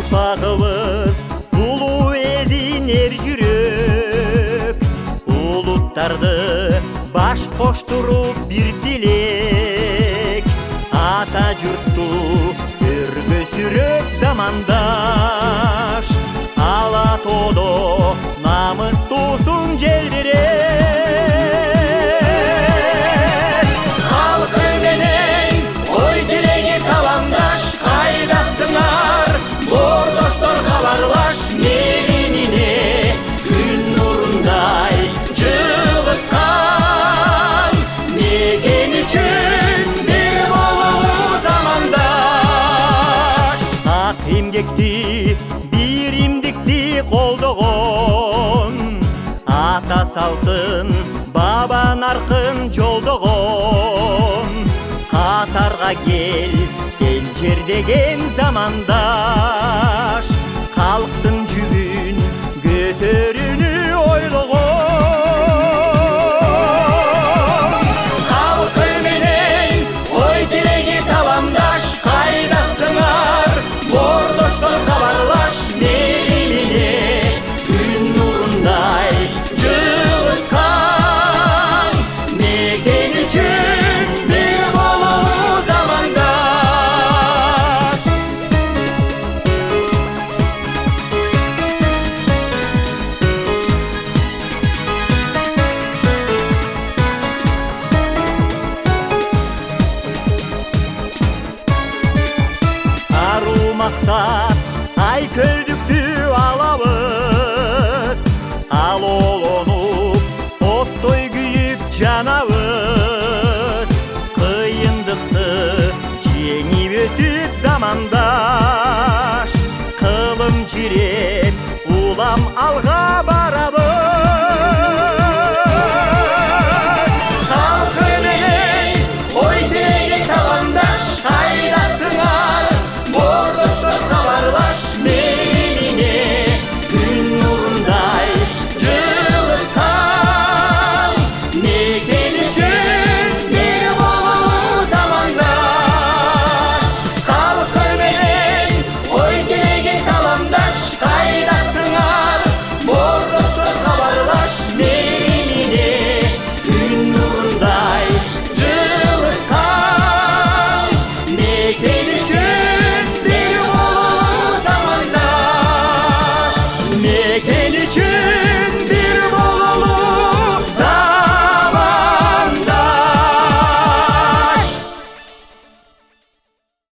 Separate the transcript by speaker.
Speaker 1: Ұрпағыбыз улуу элдин эр жүрөк, улуттарды баш коштуруп бир тилек. Ата журтту көргөсүрөк замандаш, ала тоодо намыс туусун желбирек.
Speaker 2: Халкы менен ой тилеги таландаш, кайдасыңар бордоштор кабарлаш, мээринine күн нурундай жылыткан, мекен үчүн бир болуу замандаш.
Speaker 1: Ак эмгекти бир имдикти колдогон, ата салтын баба наркын жолдогон. Катарга кел жердеген замандаш, калктын жүгүн көтөрүүнү ойлогон.
Speaker 2: Халкы менен ой тилеги таландаш, кайдасыңар бордоштор кабарлаш, мээринine күн нурундай жылыткан, мекен үчүн бир болуу замандаш.
Speaker 1: Аруу максат ай көлдүктү алабыз, ал